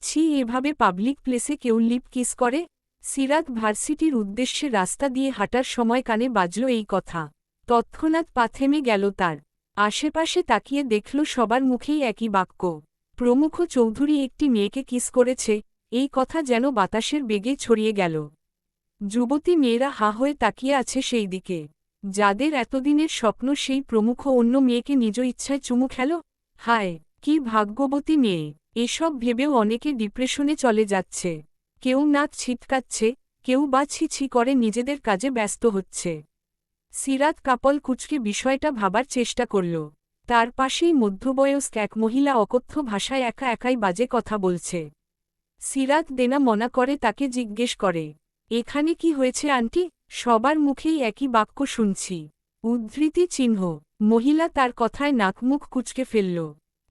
ছি, এভাবে পাবলিক প্লেসে কেউ লিপ কিস করে? সিরাত ভার্সিটির উদ্দেশ্যে রাস্তা দিয়ে হাঁটার সময় কানে বাজল এই কথা। তৎক্ষণাৎ পা থেমে গেল তার। আশেপাশে তাকিয়ে দেখল সবার মুখেই একই বাক্য। প্রমুখ চৌধুরী একটি মেয়েকে কিস করেছে, এই কথা যেন বাতাসের বেগে ছড়িয়ে গেল। যুবতী মেয়েরা হা হয়ে তাকিয়ে আছে সেই দিকে। যাদের এতদিনের স্বপ্ন সেই প্রমুখ অন্য মেয়েকে নিজ ইচ্ছায় চুমু খেল। হায়, কি ভাগ্যবতী মেয়ে! এসব ভেবেও অনেকে ডিপ্রেশনে চলে যাচ্ছে। কেউ নাক ছিটকাচ্ছে, কেউ বা ছি করে নিজেদের কাজে ব্যস্ত হচ্ছে। সিরাত কাপল কুচকে বিষয়টা ভাবার চেষ্টা করল। তার পাশেই মধ্যবয়স্ক এক মহিলা অকথ্য ভাষায় একা একাই বাজে কথা বলছে। সিরাত দেনা মনা করে তাকে জিজ্ঞেস করে, এখানে কি হয়েছে আন্টি? সবার মুখেই একই বাক্য শুনছি। উদ্ধৃতি চিহ্ন। মহিলা তার কথায় নাকমুখ কুচকে ফেলল।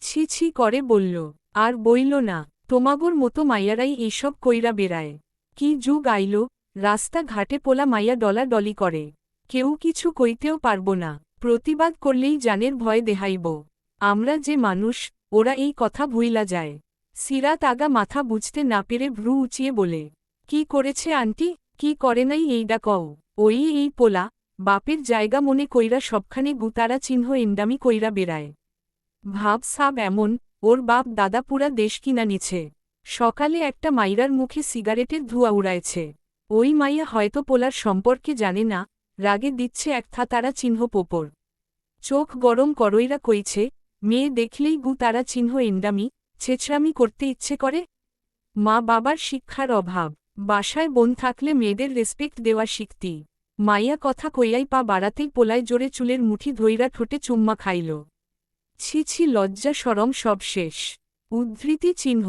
ছি করে বলল, আর বইল না, তোমাগোর মতো মাইয়ারাই এইসব কইরা বেড়ায়। কি যুগ আইল, রাস্তা ঘাটে পোলা মাইয়া ডলাডলি করে। কেউ কিছু কইতেও পারব না, প্রতিবাদ করলেই জানের ভয় দেহাইব। আমরা যে মানুষ, ওরা এই কথা ভুইলা যায়। সিরাত আগা মাথা বুঝতে না পেরে ভ্রু উঁচিয়ে বলে, কি করেছে আন্টি? কি করে নাই এইডা কও। ওই এই পোলা, বাপের জায়গা মনে কইরা সবখানে গুতারা চিহ্ন এন্ডামি কইরা বেড়ায়। ভাব সাব এমন, ওর বাপ দাদা পুরা দেশ কিনা নিছে। সকালে একটা মাইরার মুখে সিগারেটের ধোঁয়া উড়াইছে। ওই মাইয়া হয়তো পোলার সম্পর্কে জানে না, রাগে দিচ্ছে এক তারা চিহ্ন পোপর। চোখ গরম করইরা কইছে, মেয়ে দেখলেই গু তারা চিহ্ন এন্ডামি, ছেছরামি করতে ইচ্ছে করে। মা বাবার শিক্ষার অভাব, বাসায় বোন থাকলে মেয়েদের রেসপেক্ট দেওয়া শিখতি। মাইয়া কথা কইয়াই পা বাড়াতেই পোলায় জোরে চুলের মুঠি ধইরা ঠোঁটে চুম্মা খাইল। ছি লজ্জা শরম সব শেষ। উদ্ধৃতি চিহ্ন।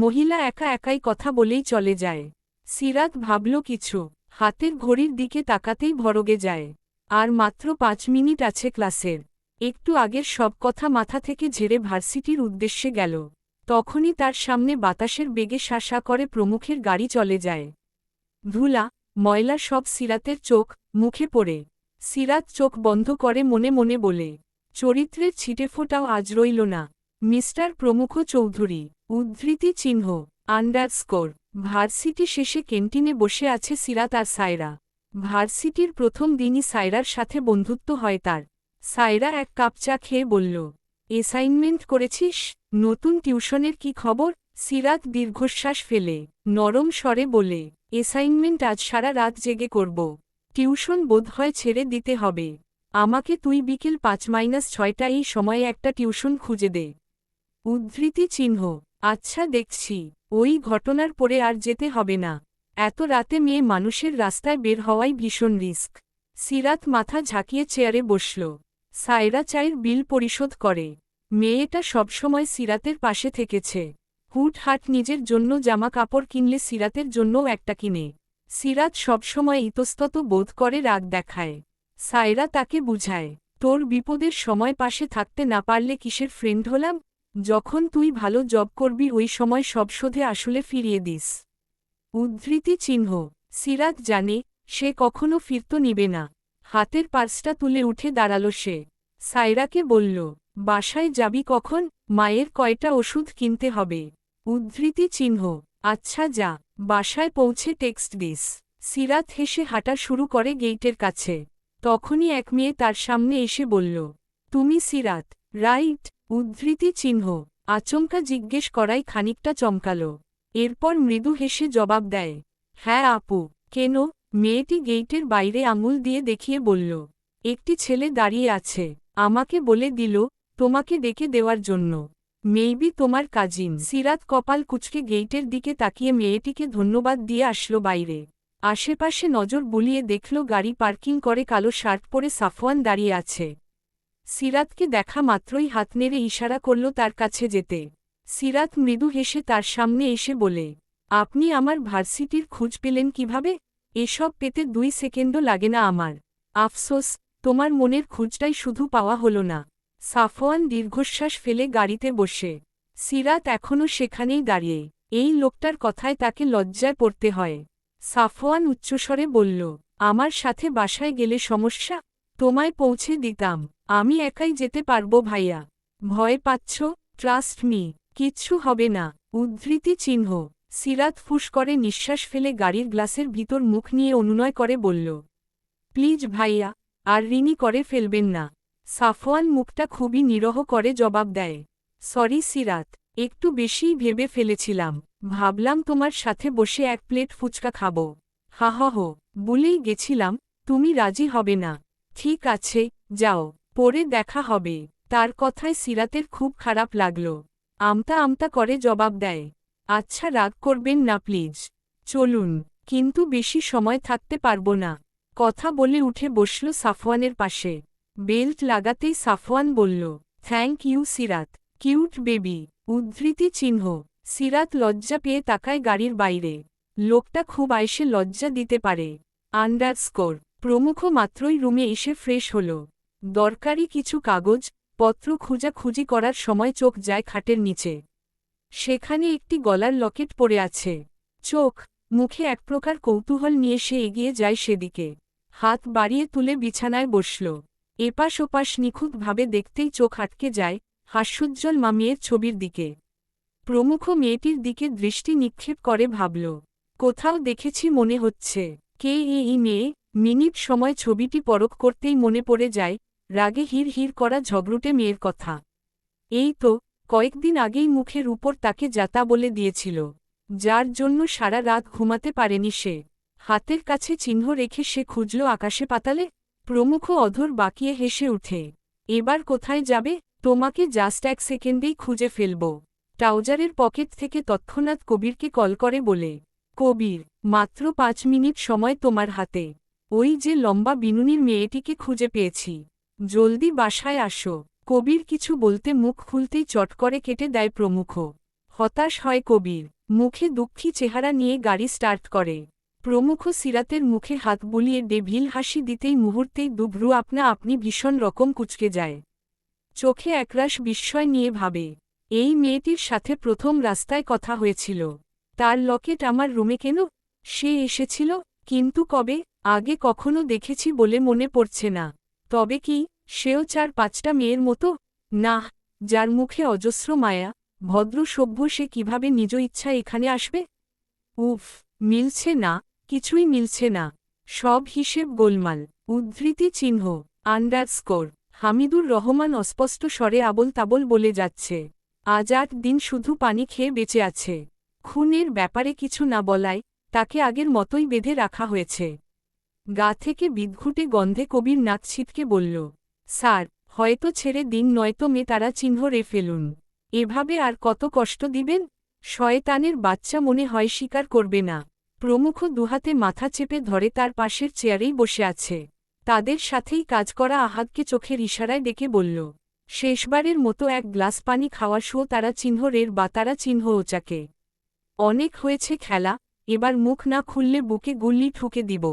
মহিলা একা একাই কথা বলেই চলে যায়। সিরাত ভাবল কিছু, হাতের ঘড়ির দিকে তাকাতেই ভরগে যায়। আর মাত্র 5 মিনিট আছে ক্লাসের। একটু আগের সব কথা মাথা থেকে ঝেড়ে ভার্সিটির উদ্দেশ্যে গেল। তখনই তার সামনে বাতাসের বেগে শাসা করে প্রমুখের গাড়ি চলে যায়। ধুলা, ময়লা সব সিরাতের চোখ মুখে পড়ে। সিরাত চোখ বন্ধ করে মনে মনে বলে, চরিত্রের ছিটেফোঁটাও আজ রইল না। মিস্টার প্রমুখ চৌধুরী। উদ্ধৃতি চিহ্ন আন্ডারস্কোর। ভার্সিটি শেষে ক্যান্টিনে বসে আছে সিরাত আর সায়রা। ভার্সিটির প্রথম দিনই সায়রার সাথে বন্ধুত্ব হয় তার। সায়রা এক কাপ চা খেয়ে বলল, অ্যাসাইনমেন্ট করেছিস? নতুন টিউশনের কি খবর? সিরাত দীর্ঘশ্বাস ফেলে নরম স্বরে বলে, অ্যাসাইনমেন্ট আজ সারা রাত জেগে করব। টিউশন বোধহয় ছেড়ে দিতে হবে। আমাকে তুই বিকেল 5-6টা এই সময়ে একটা টিউশন খুঁজে দে। উদ্ধৃতি চিহ্ন। আচ্ছা দেখছি। ওই ঘটনার পরে আর যেতে হবে না। এত রাতে মেয়ে মানুষের রাস্তায় বের হওয়াই ভীষণ রিস্ক। সিরাত মাথা ঝাঁকিয়ে চেয়ারে বসল। সায়রা চায়ের বিল পরিশোধ করে। মেয়েটা সবসময় সিরাতের পাশে থেকেছে। হুটহাট নিজের জন্য জামা কাপড় কিনলে সিরাতের জন্যও একটা কিনে। সিরাত সবসময় ইতস্তত বোধ করে রাগ দেখায়। সায়রা তাকে বুঝায়, তোর বিপদের সময় পাশে থাকতে না পারলে কিসের ফ্রেন্ড হলাম? যখন তুই ভালো জব করবি ওই সময় সব শোধে আসলে ফিরিয়ে দিস। উদ্ধৃতি চিহ্ন। সিরাত জানে, সে কখনো ফিরত নিবে না। হাতের পার্সটা তুলে উঠে দাঁড়াল সে। সায়রাকে বলল, বাসায় যাবি কখন? মায়ের কয়টা ওষুধ কিনতে হবে। উদ্ধৃতি চিহ্ন। আচ্ছা যা, বাসায় পৌঁছে টেক্সট দিস। সিরাত হেসে হাঁটা শুরু করে গেইটের কাছে। তখনই এক মেয়ে তার সামনে এসে বলল, তুমি সিরাত, রাইট? উদ্ধৃতি চিহ্ন। আচমকা জিজ্ঞেস করাই খানিকটা চমকাল। এরপর মৃদু হেসে জবাব দেয়, হ্যাঁ আপু। কেন? মেয়েটি গেইটের বাইরে আঙুল দিয়ে দেখিয়ে বলল, একটি ছেলে দাঁড়িয়ে আছে, আমাকে বলে দিল তোমাকে ডেকে দেওয়ার জন্য। মেইবি তোমার কাজিন। সিরাত কপাল কুঁচকে গেইটের দিকে তাকিয়ে মেয়েটিকে ধন্যবাদ দিয়ে আসলো বাইরে। আশেপাশে নজর বুলিয়ে দেখল গাড়ি পার্কিং করে কালো শার্ট পরে সাফওয়ান দাঁড়িয়ে আছে। সিরাতকে দেখা মাত্রই হাত নেড়ে ইশারা করল তার কাছে যেতে। সিরাত মৃদু হেসে তার সামনে এসে বলে, আপনি আমার ভার্সিটির খোঁজ পেলেন কিভাবে? এসব পেতে 2 সেকেন্ডও লাগে না আমার। আফসোস, তোমার মনের খোঁজটাই শুধু পাওয়া হলো না। সাফওয়ান দীর্ঘশ্বাস ফেলে গাড়িতে বসে। সিরাত এখনও সেখানেই দাঁড়িয়ে। এই লোকটার কথায় তাকে লজ্জায় পড়তে হয়। সাফওয়ান উচ্চস্বরে বলল, আমার সাথে বাসায় গেলে সমস্যা? তোমায় পৌঁছে দিতাম। আমি একাই যেতে পারবো ভাইয়া। ভয় পাচ্ছ? Trust me. কিচ্ছু হবে না। উদ্ধৃতি চিহ্ন। সিরাত ফুস করে নিঃশ্বাস ফেলে গাড়ির গ্লাসের ভিতর মুখ নিয়ে অনুনয় করে বলল, প্লিজ ভাইয়া, আর ঋণী করে ফেলবেন না। সাফওয়ান মুখটা খুবই নিরহ করে জবাব দেয়, সরি সিরাত, একটু বেশিই ভেবে ফেলেছিলাম। ভাবলাম তোমার সাথে বসে এক প্লেট ফুচকা খাব। হাহহ, বলেই গেছিলাম, তুমি রাজি হবে না। ঠিক আছে, যাও, পরে দেখা হবে। তার কথায় সিরাতের খুব খারাপ লাগল। আমতা আমতা করে জবাব দেয়, আচ্ছা রাগ করবেন না প্লিজ, চলুন। কিন্তু বেশি সময় থাকতে পারবো না। কথা বলে উঠে বসল সাফওয়ানের পাশে। বেল্ট লাগাতেই সাফওয়ান বলল, thank you Sirat, cute baby. উদ্ধৃতি চিহ্ন। সিরাত লজ্জা পেয়ে তাকায় গাড়ির বাইরে। লোকটা খুব আইসে লজ্জা দিতে পারে। আন্ডারস্কোর। প্রমুখ মাত্রই রুমে এসে ফ্রেশ হল। দরকারি কিছু কাগজ পত্র খুঁজাখুঁজি করার সময় চোখ যায় খাটের নিচে। সেখানে একটি গলার লকেট পড়ে আছে। চোখ মুখে এক প্রকার কৌতূহল নিয়ে সে এগিয়ে যায় সেদিকে। হাত বাড়িয়ে তুলে বিছানায় বসল। এপাশ ওপাশ নিখুঁতভাবে দেখতেই চোখ আটকে যায় হাস্যোজ্জ্বল মেয়ের ছবির দিকে। প্রমুখ মেয়েটির দিকে দৃষ্টি নিক্ষেপ করে ভাবল, কোথাও দেখেছি মনে হচ্ছে। কে এই মেয়ে? মিনিট সময় ছবিটি পরখ করতেই মনে পড়ে যায় রাগে হির হির করা ঝগড়ুটে মেয়ের কথা। এই তো কয়েকদিন আগেই মুখের উপর তাকে যাতা বলে দিয়েছিল, যার জন্য সারা রাত ঘুমাতে পারেনি সে। হাতের কাছে চিহ্ন রেখে সে খুঁজল আকাশে পাতালে। প্রমুখ অধর বাকিয়ে হেসে উঠে, এবার কোথায় যাবে? তোমাকে জাস্ট এক সেকেন্ডেই খুঁজে ফেলব। ট্রাউজারের পকেট থেকে তৎক্ষণাৎ কবিরকে কল করে বলে, কবির, মাত্র 5 মিনিট সময় তোমার হাতে। ওই যে লম্বা বিনুনির মেয়েটিকে খুঁজে পেয়েছি, জলদি বাসায় আসো। কবির কিছু বলতে মুখ খুলতেই চট করে কেটে দেয় প্রমুখ। হতাশ হয় কবির, মুখে দুঃখী চেহারা নিয়ে গাড়ি স্টার্ট করে। প্রমুখ সিরাতের মুখে হাত বুলিয়ে ডেভিল হাসি দিতেই মুহূর্তেই দুভ্রু আপনা আপনি ভীষণ রকম কুঁচকে যায়। চোখে একরাশ বিস্ময় নিয়ে ভাবে, এই মেয়েটির সাথে প্রথম রাস্তায় কথা হয়েছিল। তার লকেট আমার রুমে কেন? সে এসেছিল, কিন্তু কবে? আগে কখনো দেখেছি বলে মনে পড়ছে না। তবে কি সেও 4-5টা মেয়ের মতো? না, যার মুখে অজস্র মায়া, ভদ্র সভ্য, সে কিভাবে নিজ ইচ্ছা এখানে আসবে? উফ, মিলছে না, কিছুই মিলছে না। সব হিসেব গোলমাল। উদ্ধৃতি চিহ্ন। আন্ডারস্কোর। হামিদুর রহমান অস্পষ্ট স্বরে আবল তাবল বলে যাচ্ছে, আজ 8 দিন শুধু পানি খেয়ে বেঁচে আছে। খুনের ব্যাপারে কিছু না বলায় তাকে আগের মতোই বেঁধে রাখা হয়েছে। গা থেকে বিদঘুটে গন্ধে কবির নাক ছিটকে বলল, স্যার, হয়তো ছেড়ে দিন, নয়তো তারা চিহ্ন রে ফেলুন। এভাবে আর কত কষ্ট দিবেন? শয়তানের বাচ্চা মনে হয় স্বীকার করবে না। প্রমুখ দুহাতে মাথা চেপে ধরে তার পাশের চেয়ারেই বসে আছে। তাদের সাথেই কাজ করা আহাদকে চোখের ইশারায় ডেকে বলল, শেষবারের মতো এক গ্লাস পানি খাওয়া শো তারা চিহ্ন রের বা তারা চিহ্ন ওচাকে। অনেক হয়েছে খেলা, এবার মুখ না খুললে বুকে গুল্লি ঠুকে দিব।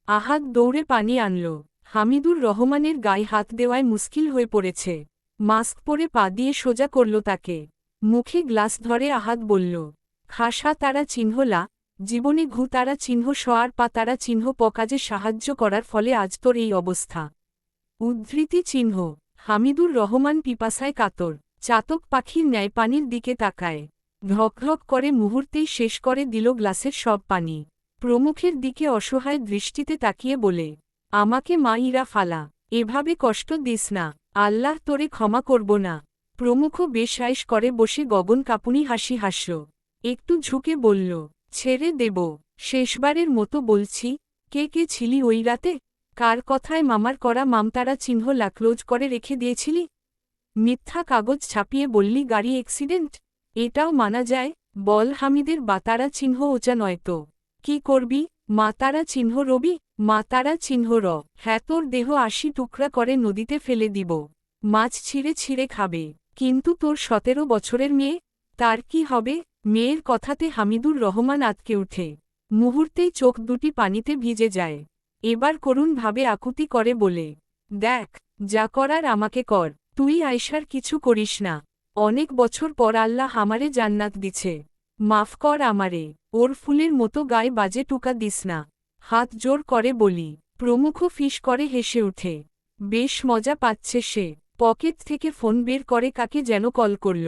আহাদ দৌড়ে পানি আনল। হামিদুর রহমানের গায়ে হাত দেওয়ায় মুশকিল হয়ে পড়েছে। মাস্ক পরে পা দিয়ে সোজা করল তাকে। মুখে গ্লাস ধরে আহাদ বলল, খাসা তারা চিহ্নলা, জীবনে ঘু তারা চিহ্ন শোয়ার পা তারা চিহ্ন পকাজে সাহায্য করার ফলে আজ তোর এই অবস্থা। উদ্ধৃতি চিহ্ন। হামিদুর রহমান পিপাসায় কাতর, চাতক পাখির ন্যায় পানির দিকে তাকায়। ঢকঢক করে মুহূর্তেই শেষ করে দিল গ্লাসের সব পানি। প্রমুখের দিকে অসহায় দৃষ্টিতে তাকিয়ে বলে, আমাকে মাইরা ফালা, এভাবে কষ্ট দিস না, আল্লাহ তোরে ক্ষমা করব না। প্রমুখ বেশ আয়েশ করে বসে গগন কাঁপুনি হাসি হাসল। একটু ঝুঁকে বলল, ছেড়ে দেব, শেষবারের মতো বলছি, কে কে ছিলি ওই রাতে? কার কথায় মামার করা মামতারা চিহ্ন লাক্লোজ করে রেখে দিয়েছিলি? মিথ্যা কাগজ ছাপিয়ে বললি গাড়ি অ্যাক্সিডেন্ট? এটাও মানা যায়? বল হামিদের বাতারা চিহ্ন ওচা নয়তো কি করবি? মাতারা চিহ্ন রবি? মাতারা চিহ্ন র। হ্যাঁ, তোর দেহ 80 টুকরা করে নদীতে ফেলে দিব, মাছ ছিঁড়ে ছিঁড়ে খাবে। কিন্তু তোর 17 বছরের মেয়ে, তার কি হবে? মেয়ের কথাতে হামিদুর রহমান আতকে উঠে। মুহূর্তেই চোখ দুটি পানিতে ভিজে যায়। এবার করুণভাবে আকুতি করে বলে, দেখ, যা করার আমাকে কর, তুই আয়সার কিছু করিস না। অনেক বছর পর আল্লাহ আমারে জান্নাত দিছে, মাফ কর আমারে। ওর ফুলের মতো গায়ে বাজে টুকা দিস না। হাত জোর করে বলি। প্রমুখ ফিস করে হেসে উঠে। বেশ মজা পাচ্ছে সে। পকেট থেকে ফোন বের করে কাকে যেন কল করল।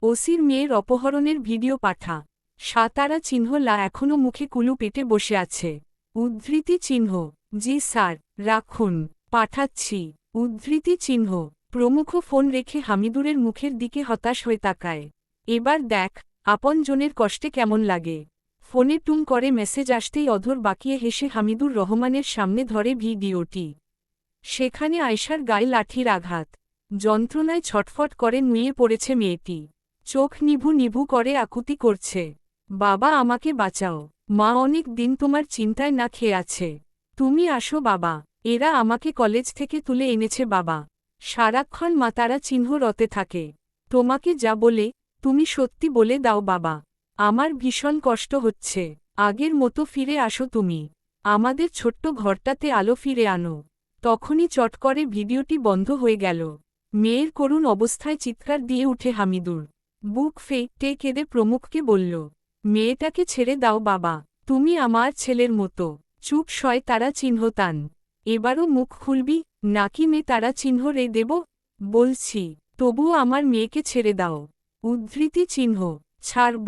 ওসির মেয়ের অপহরণের ভিডিও পাঠা। সাতারা চিহ্ন লা এখনও মুখে কুলু পেটে বসে আছে। উদ্ধৃতি চিহ্ন। জি স্যার, রাখুন, পাঠাচ্ছি। উদ্ধৃতি চিহ্ন। প্রমুখ ফোন রেখে হামিদুরের মুখের দিকে হতাশ হয়ে তাকায়। এবার দেখ আপনজনের কষ্টে কেমন লাগে। ফোনে টুং করে মেসেজ আসতেই অধর বাকিয়ে হেসে হামিদুর রহমানের সামনে ধরে ভিডিওটি। সেখানে আয়শার গায়ে লাঠির আঘাত। যন্ত্রণায় ছটফট করে নুয়ে পড়েছে মেয়েটি। চোখ নিভু নিভু করে আকুতি করছে, বাবা আমাকে বাঁচাও, মা অনেক দিন তোমার চিন্তায় না খেয়ে আছে, তুমি আসো বাবা, এরা আমাকে কলেজ থেকে তুলে এনেছে বাবা। সারাক্ষণ মা তারা চিহ্ন রতে থাকে। তোমাকে যা বলে তুমি সত্যি বলে দাও বাবা, আমার ভীষণ কষ্ট হচ্ছে, আগের মতো ফিরে আসো তুমি, আমাদের ছোট্ট ঘরটাতে আলো ফিরে আনো। তখনই চট করে ভিডিওটি বন্ধ হয়ে গেল। মেয়ের করুণ অবস্থায় চিৎকার দিয়ে উঠে হামিদুর। বুক ফেটে কেঁদে প্রমুখকে বলল, মেয়েটাকে ছেড়ে দাও বাবা, তুমি আমার ছেলের মতো। চুপ শয় তারা চিহ্ন তান। এবারও মুখ খুলবি নাকি মেয়ে তারা চিহ্ন রে দেব? বলছি, তবুও আমার মেয়েকে ছেড়ে দাও। উদ্ধৃতি চিহ্ন। ছাড়ব,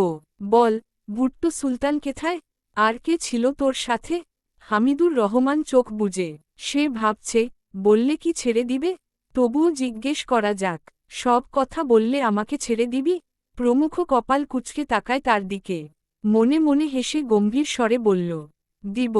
বল, ভুট্টো সুলতান কেথায়? আর কে ছিল তোর সাথে? হামিদুর রহমান চোখ বুজে, সে ভাবছে, বললে কি ছেড়ে দিবে? তবুও জিজ্ঞেস করা যাক, সব কথা বললে আমাকে ছেড়ে দিবি? প্রমুখ কপাল কুঁচকে তাকায় তার দিকে। মনে মনে হেসে গম্ভীর স্বরে বলল, দিব।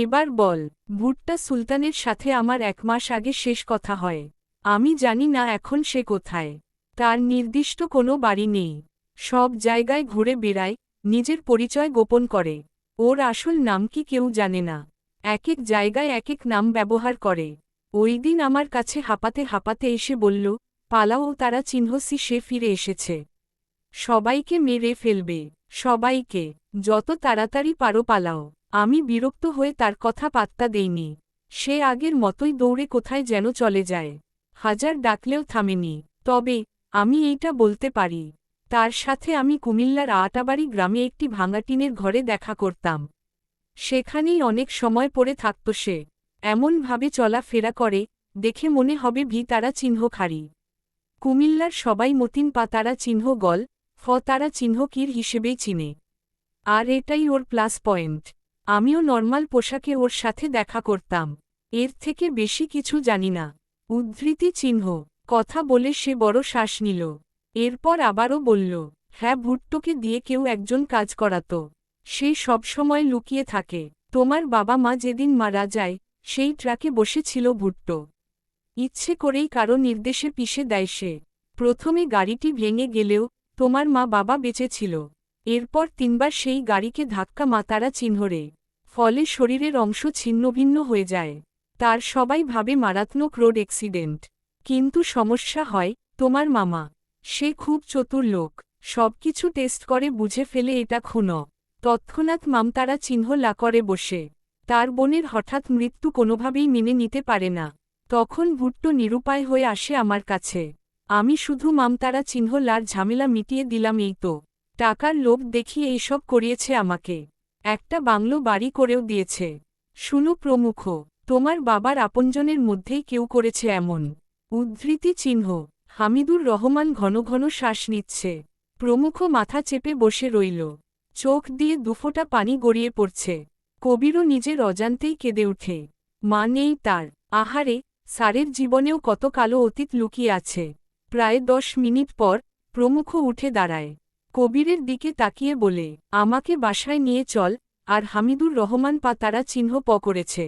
এবার বল, ভুট্টা সুলতানের সাথে আমার 1 মাস আগে শেষ কথা হয়। আমি জানি না এখন সে কোথায়। তার নির্দিষ্ট কোনো বাড়ি নেই, সব জায়গায় ঘুরে বেড়ায়, নিজের পরিচয় গোপন করে। ওর আসল নাম কি কেউ জানে না, এক এক জায়গায় এক এক নাম ব্যবহার করে। ওই দিন আমার কাছে হাঁপাতে হাঁপাতে এসে বলল, পালাও, ও তারা চিহ্নসি সে ফিরে এসেছে। সবাইকে মেরে ফেলবে, সবাইকে, যত তাড়াতাড়ি পারো পালাও। আমি বিরক্ত হয়ে তার কথা পাত্তা দেইনি। সে আগের মতোই দৌড়ে কোথায় যেন চলে যায়। হাজার ডাকলেও থামেনি। তবে আমি এইটা বলতে পারি, তার সাথে আমি কুমিল্লার আটাবাড়ি গ্রামে একটি ভাঙা টিনের ঘরে দেখা করতাম। সেখানেই অনেক সময় পড়ে থাকত সে। এমনভাবে চলাফেরা করে, দেখে মনে হবে ভি তারা চিহ্ন খাড়ি। কুমিল্লার সবাই মতিন পা তারা চিহ্ন গল, ফ তারা চিহ্ন কির হিসেবেই চিনে। আর এটাই ওর প্লাস পয়েন্ট। আমিও নর্মাল পোশাকে ওর সাথে দেখা করতাম। এর থেকে বেশি কিছু জানি না। উদ্ধৃতি চিহ্ন। কথা বলে সে বড় শ্বাস নিল। এরপর আবারও বলল, হ্যাঁ, ভুট্টোকে দিয়ে কেউ একজন কাজ করাতো। সে সবসময় লুকিয়ে থাকে। তোমার বাবা মা যেদিন মারা যায়, সেই ট্রাকে বসেছিল ভুট্টো। ইচ্ছে করেই কারো নির্দেশে পিষে দেয় সে। প্রথমে গাড়িটি ভেঙে গেলেও তোমার মা বাবা বেঁচে ছিল। এরপর 3 বার সেই গাড়িকে ধাক্কা মাতারা চিহ্নরে। ফলে শরীরের অংশ ছিন্নভিন্ন হয়ে যায়। তার সবাই ভাবে মারাত্মক রোড অ্যাক্সিডেন্ট। কিন্তু সমস্যা হয় তোমার মামা। সে খুব চতুর লোক, সবকিছু টেস্ট করে বুঝে ফেলে এটা খুন। তৎক্ষণাৎ মামতারা চিহ্ন লা করে বসে। তার বোনের হঠাৎ মৃত্যু কোনোভাবেই মেনে নিতে পারে না। তখন ভুট্টো নিরুপায় হয়ে আসে আমার কাছে। আমি শুধু মামতারা চিহ্ন লার ঝামেলা মিটিয়ে দিলাম, এই তো। টাকার লোভ দেখিয়ে এইসব করিয়েছে আমাকে। একটা বাংলো বাড়ি করেও দিয়েছে। শুনো প্রমুখ, তোমার বাবার আপনজনের মধ্যেই কেউ করেছে এমন। উদ্ধৃতি চিহ্ন। হামিদুর রহমান ঘন ঘন শ্বাস নিচ্ছে। প্রমুখ মাথা চেপে বসে রইল। চোখ দিয়ে দুফোঁটা পানি গড়িয়ে পড়ছে। কবিরও নিজের অজান্তেই কেঁদে ওঠে। মা নেই তার। আহারে, স্যারের জীবনেও কত কালো অতীত লুকিয়ে আছে। প্রায় 10 মিনিট পর প্রমুখ উঠে দাঁড়ায়। কবিরের দিকে তাকিয়ে বলে, আমাকে বাসায় নিয়ে চল। আর হামিদুর রহমান পা তারা চিহ্ন করেছে।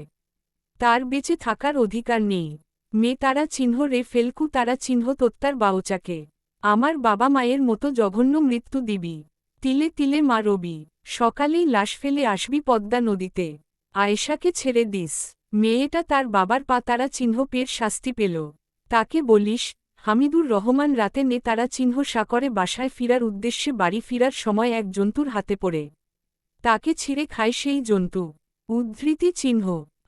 তার বেঁচে থাকার অধিকার নেই। মে তারা চিহ্ন রে ফেলকু তারা চিহ্ন তোত্তার বাউচাকে। আমার বাবা মায়ের মতো জঘন্য মৃত্যু দিবি। তিলে তিলে মা রবি। সকালেই লাশ ফেলে আসবি পদ্মা নদীতে। আয়েশাকে ছেড়ে দিস। মেয়েটা তার বাবার পা তারা চিহ্ন পের শাস্তি পেল। তাকে বলিস, হামিদুর রহমান রাতে নে তারা চিহ্ন সাকরে বাসায় ফিরার উদ্দেশ্যে বাড়ি ফিরার সময় এক জন্তুর হাতে পড়ে তাকে ছিঁড়ে খায় সেই জন্তু। উদ্ধৃতি চিহ্ন।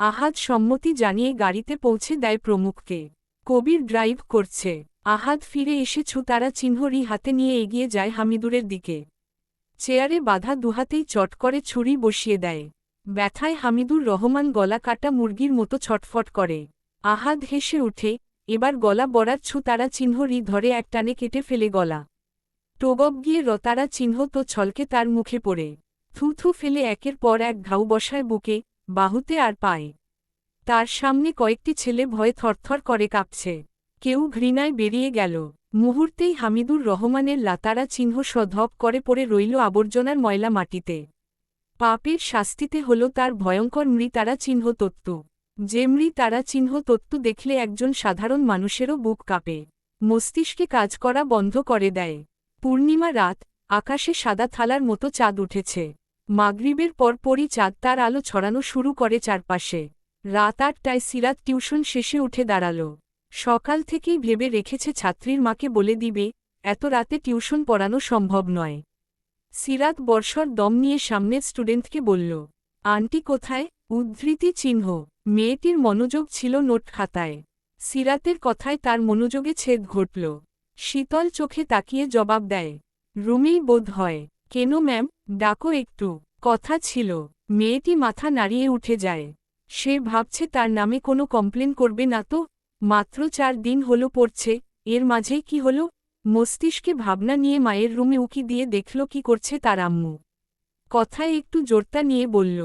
আহাদ সম্মতি জানিয়ে গাড়িতে পৌঁছে দেয় প্রমুখকে। কবির ড্রাইভ করছে। আহাদ ফিরে এসে তারা চিহ্নরি হাতে নিয়ে এগিয়ে যায় হামিদুরের দিকে। চেয়ারে বাঁধা দুহাতেই চট করে ছুরি বসিয়ে দেয়। ব্যথায় হামিদুর রহমান গলা কাটা মুরগির মতো ছটফট করে। আহাদ হেসে উঠে, এবার গলা বরার তারা চিহ্নরি ধরে একটানে কেটে ফেলে গলা। টোবব গিয়ে রতারা চিহ্ন তো ছলকে তার মুখে পড়ে থু থু ফেলে একের পর এক ঘাউ বসায় বুকে, বাহুতে আর পায়। তার সামনে কয়েকটি ছেলে ভয়ে থরথর করে কাঁপছে। কেউ ঘৃণায় বেরিয়ে গেল। মুহূর্তেই হামিদুর রহমানের লাতারা চিহ্ন সধপ করে পড়ে রইল আবর্জনার ময়লা মাটিতে। পাপের শাস্তিতে হল তার ভয়ঙ্কর মৃতারা চিহ্ন তত্ত্ব। যে মৃতারা চিহ্ন তত্ত্ব দেখলে একজন সাধারণ মানুষেরও বুক কাঁপে, মস্তিষ্কে কাজ করা বন্ধ করে দেয়। পূর্ণিমা রাত, আকাশে সাদা থালার মতো চাঁদ উঠেছে। মাগরিবের পরপরই চাঁদ তার আলো ছড়ানো শুরু করে চারপাশে। রাত ৮টায় সিরাত টিউশন শেষে উঠে দাঁড়াল। সকাল থেকেই ভেবে রেখেছে ছাত্রীর মাকে বলে দিবে, এত রাতে টিউশন পড়ানো সম্ভব নয়। সিরাত বর্ষর দম নিয়ে সামনের স্টুডেন্টকে বলল, আন্টি কোথায়? উদ্ধৃতি চিহ্ন। মেয়েটির মনোযোগ ছিল নোট খাতায়। সিরাতের কথায় তার মনোযোগে ছেদ ঘটল। শীতল চোখে তাকিয়ে জবাব দেয়, রুমেই বোধ হয়। কেন ম্যাম, ডাকো একটু। কথা ছিল। মেয়েটি মাথা নাড়িয়ে উঠে যায়। সে ভাবছে তার নামে কোনো কমপ্লেন করবে না তো। মাত্র ৪ দিন হলো পড়ছে, এর মাঝেই কি হলো? মস্তিষ্কে ভাবনা নিয়ে মায়ের রুমে উকি দিয়ে দেখল কি করছে তার আম্মু। কথায় একটু জোরতা নিয়ে বলল,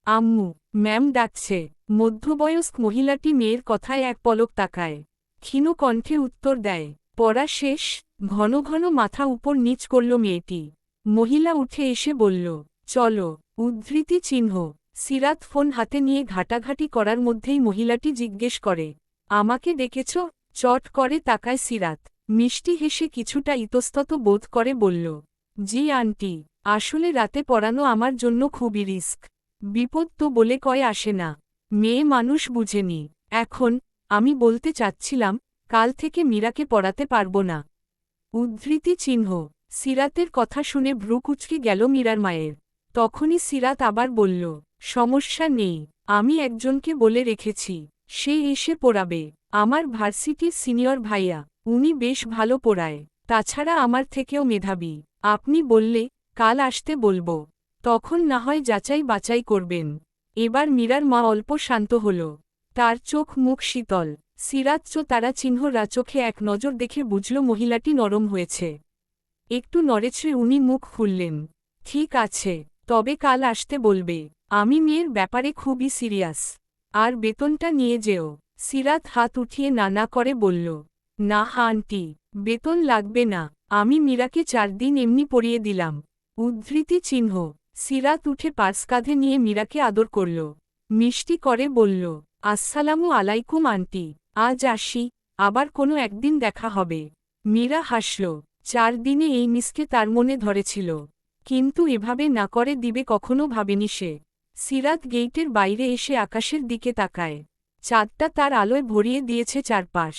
আম্মু, ম্যাম ডাকছে। মধ্যবয়স্ক মহিলাটি মেয়ের কথায় এক পলক তাকায়। ক্ষীণ কণ্ঠে উত্তর দেয়, পড়া শেষ? ঘন ঘন মাথা উপর নিচ করল মেয়েটি। মহিলা উঠে এসে বলল, চলো। উদ্ধৃতি চিহ্ন। সিরাত ফোন হাতে নিয়ে ঘাটাঘাটি করার মধ্যেই মহিলাটি জিজ্ঞেস করে, আমাকে ডেকেছ? চট করে তাকায় সিরাত। মিষ্টি হেসে কিছুটা ইতস্তত বোধ করে বলল, জি আন্টি, আসলে রাতে পড়ানো আমার জন্য খুবই রিস্ক। বিপদ তো বলে কয় আসে না। মেয়ে মানুষ বুঝেনি। এখন আমি বলতে চাচ্ছিলাম, কাল থেকে মীরাকে পড়াতে পারব না। উদ্ধৃতি চিহ্ন। সিরাতের কথা শুনে ভ্রু কুঁচকে গেল মীরার মায়ের। তখনই সিরাত আবার বলল, সমস্যা নেই, আমি একজনকে বলে রেখেছি, সে এসে পড়াবে। আমার ভার্সিটির সিনিয়র ভাইয়া, উনি বেশ ভালো পড়ায়। তাছাড়া আমার থেকেও মেধাবী। আপনি বললে কাল আসতে বলবো, তখন না হয় যাচাই বাছাই করবেন। এবার মীরার মা অল্প শান্ত হল। তার চোখ মুখ শীতল। সিরাত তারা চিহ্ন চোখে এক নজর দেখে বুঝল মহিলাটি নরম হয়েছে। একটু নড়েছে উনি মুখ খুললেন, ঠিক আছে, তবে কাল আসতে বলবে। আমি মেয়ের ব্যাপারে খুবই সিরিয়াস। আর বেতনটা নিয়ে যেও। সিরাত হাত উঠিয়ে না না করে বলল, না আন্টি, বেতন লাগবে না, আমি মীরাকে ৪ দিন এমনি পড়িয়ে দিলাম। উদ্ধৃতি চিহ্ন। সিরাত উঠে পার্স কাঁধে নিয়ে মীরাকে আদর করল। মিষ্টি করে বলল, আসসালামু আলাইকুম আন্টি, আজ আসি, আবার কোনো একদিন দেখা হবে। মীরা হাসল। ৪ দিনে এই মিসকে তার মনে ধরেছিল, কিন্তু এভাবে না করে দিবে কখনো ভাবেনি সে। সিরাত গেইটের বাইরে এসে আকাশের দিকে তাকায়। চাঁদটা তার আলোয় ভরিয়ে দিয়েছে চারপাশ।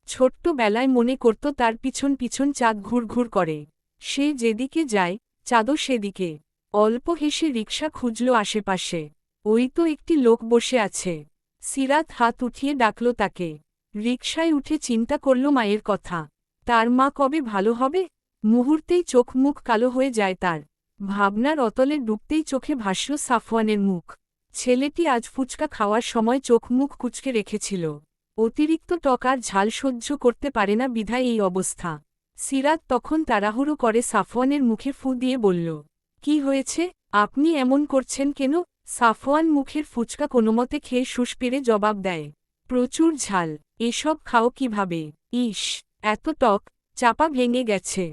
ছোট্টবেলায় মনে করত তার পিছন পিছন চাঁদ ঘুরঘুর করে। সে যেদিকে যায়, চাঁদও সেদিকে। অল্প হেসে রিকশা খুঁজল আশেপাশে। ওই তো একটি লোক বসে আছে। সিরাত হাত উঠিয়ে ডাকল তাকে। রিকশায় উঠে চিন্তা করল মায়ের কথা। তার মা কবে ভালো হবে? মুহূর্তেই চোখ মুখ কালো হয়ে যায় তার। ভাবনার অতলে ডুবতেই চোখে ভাসল সাফওয়ানের মুখ। ছেলেটি আজ ফুচকা খাওয়ার সময় চোখ মুখ কুঁচকে রেখেছিল। অতিরিক্ত টক আর ঝাল সহ্য করতে পারে না বিধায় এই অবস্থা। সিরাত তখন তাড়াহুড়ো করে সাফওয়ানের মুখে ফু দিয়ে বলল, কি হয়েছে? আপনি এমন করছেন কেন? সাফওয়ান মুখের ফুচকা কোনোমতে খেয়ে শুষ পেরে জবাব দেয়, প্রচুর ঝাল। এসব খাও কিভাবে? ইস, এত টক, চাপা ভেঙে গেছে।